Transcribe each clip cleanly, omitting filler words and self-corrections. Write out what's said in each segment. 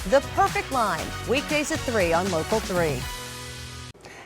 The Perfect Line, weekdays at 3 on Local 3.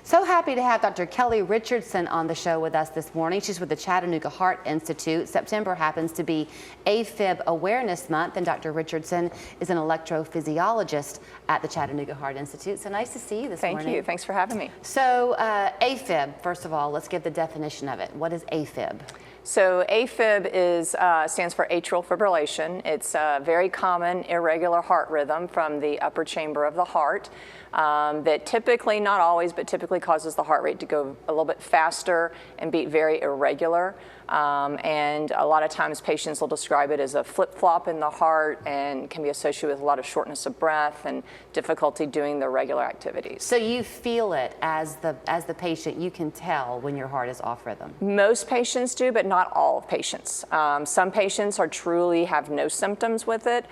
So happy to have Dr. Kelly Richardson on the show with us this morning. She's with the Chattanooga Heart Institute. September happens to be Afib Awareness Month, and Dr. Richardson is an electrophysiologist at the Chattanooga Heart Institute. So nice to see you this morning. Thank you. Thanks for having me. So Afib, first of all, let's give the definition of it. What is Afib? So AFib stands for atrial fibrillation. It's a very common irregular heart rhythm from the upper chamber of the heart that typically, not always, but typically causes the heart rate to go a little bit faster and beat very irregular. And a lot of times patients will describe it as a flip-flop in the heart and can be associated with a lot of shortness of breath and difficulty doing the regular activities. So you feel it as the patient, you can tell when your heart is off rhythm? Most patients do, but not all patients. Some patients truly have no symptoms with it.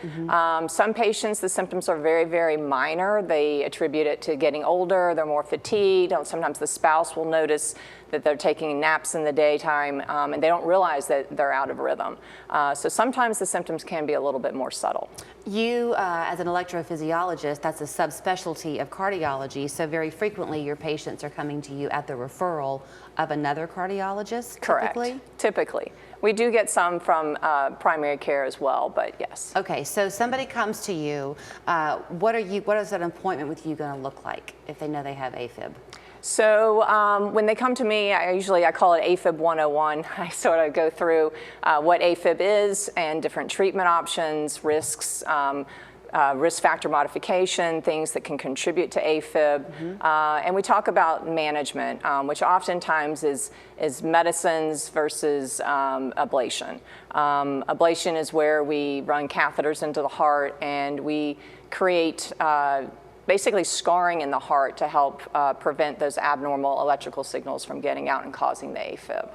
Some patients, the symptoms are very, very minor. They attribute it to getting older, they're more fatigued. Sometimes the spouse will notice that they're taking naps in the daytime and they don't realize that they're out of rhythm. So sometimes the symptoms can be a little bit more subtle. You, as an electrophysiologist, that's a subspecialty of cardiology, so very frequently your patients are coming to you at the referral of another cardiologist, typically? Correct, typically. We do get some from primary care as well, but yes. Okay, so somebody comes to you, what is an appointment with you going to look like if they know they have AFib? So when they come to me, I call it AFib 101. I sort of go through what AFib is and different treatment options, risks, risk factor modification, things that can contribute to AFib. And we talk about management, which oftentimes is medicines versus ablation. Ablation is where we run catheters into the heart and we create basically scarring in the heart to help prevent those abnormal electrical signals from getting out and causing the AFib.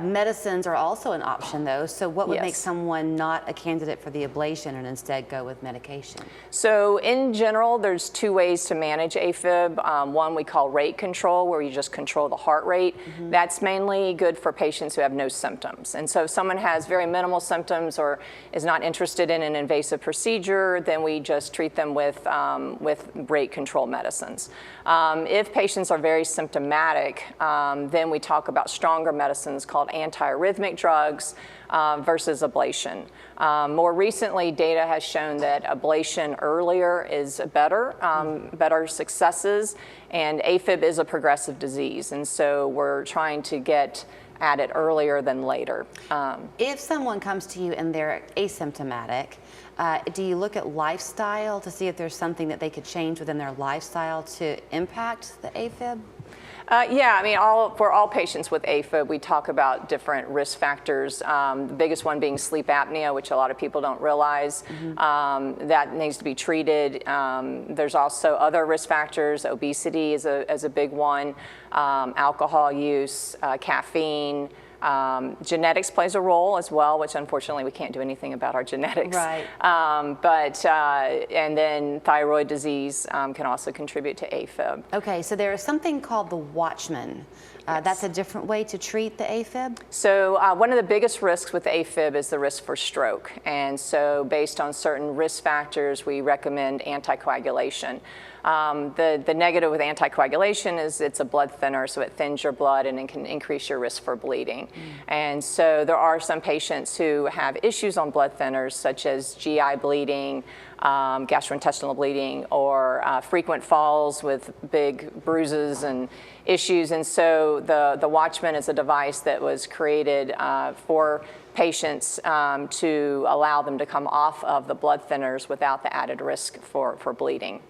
Medicines are also an option, though, so what would Yes. make someone not a candidate for the ablation and instead go with medication? So in general, there's two ways to manage AFib. One we call rate control, where you just control the heart rate. That's mainly good for patients who have no symptoms. And so if someone has very minimal symptoms or is not interested in an invasive procedure, then we just treat them with rate control medicines. If patients are very symptomatic, then we talk about stronger medicines called antiarrhythmic drugs versus ablation. More recently, data has shown that ablation earlier is better, better successes, and AFib is a progressive disease, and so we're trying to get at it earlier than later. If someone comes to you and they're asymptomatic, do you look at lifestyle to see if there's something that they could change within their lifestyle to impact the AFib? Yeah, I mean, for all patients with AFib, we talk about different risk factors. The biggest one being sleep apnea, which a lot of people don't realize. That needs to be treated. There's also other risk factors. Obesity is a big one. Alcohol use, caffeine. Genetics plays a role as well, which unfortunately we can't do anything about our genetics. Right. And then thyroid disease can also contribute to AFib. Okay, so there is something called the Watchman. That's a different way to treat the AFib? So one of the biggest risks with AFib is the risk for stroke. And so based on certain risk factors, we recommend anticoagulation. The negative with anticoagulation is it's a blood thinner, so it thins your blood and it can increase your risk for bleeding. And so there are some patients who have issues on blood thinners, such as GI bleeding, gastrointestinal bleeding, or frequent falls with big bruises and issues. And so the Watchman is a device that was created for patients to allow them to come off of the blood thinners without the added risk for bleeding.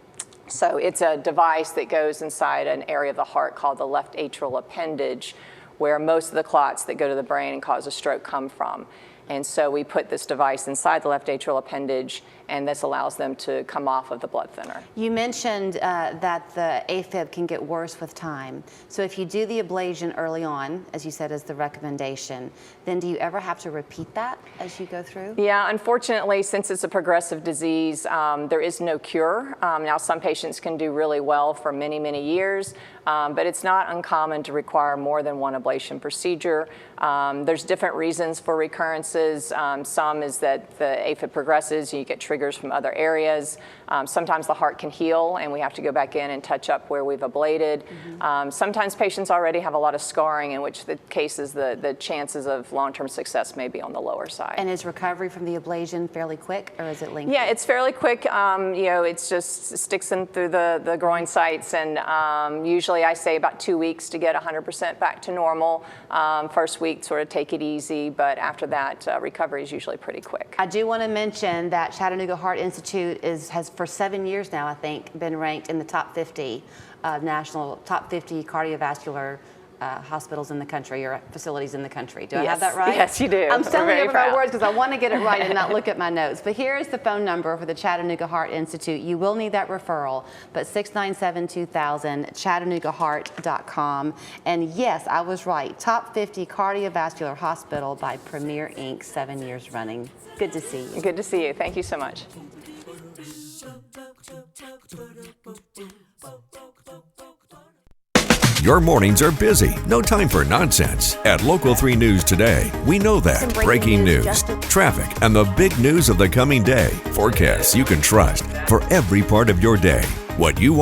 So it's a device that goes inside an area of the heart called the left atrial appendage, where most of the clots that go to the brain and cause a stroke come from. And so we put this device inside the left atrial appendage, and this allows them to come off of the blood thinner. You mentioned that the AFib can get worse with time. So if you do the ablation early on, as you said is the recommendation, then do you ever have to repeat that as you go through? Yeah, unfortunately, since it's a progressive disease, there is no cure. Now, some patients can do really well for many, many years, but it's not uncommon to require more than one ablation procedure. There's different reasons for recurrences. Some is that the AFib progresses and you get triggers from other areas. Sometimes the heart can heal and we have to go back in and touch up where we've ablated. Sometimes patients already have a lot of scarring, in which the cases, the chances of long-term success may be on the lower side. And is recovery from the ablation fairly quick, or is it lengthy? Yeah, it's fairly quick. It's just sticks in through the groin sites, and usually I say about 2 weeks to get 100% back to normal. First week, sort of take it easy, but after that, recovery is usually pretty quick. I do want to mention that Chattanooga Heart Institute has for 7 years now, I think, been ranked in the top 50 national top 50 cardiovascular hospitals in the country, or facilities in the country. Do I have that right? Yes, you do. I'm stumbling over my proud. words because I want to get it right and not look at my notes. But here is the phone number for the Chattanooga Heart Institute. You will need that referral, but 697-2000, ChattanoogaHeart.com. And yes, I was right. Top 50 cardiovascular hospital by Premier Inc. 7 years running. Good to see you. Good to see you. Thank you so much. Your mornings are busy. No time for nonsense. At Local 3 News Today, we know that. Breaking news, traffic, and the big news of the coming day. Forecasts you can trust for every part of your day. What you want.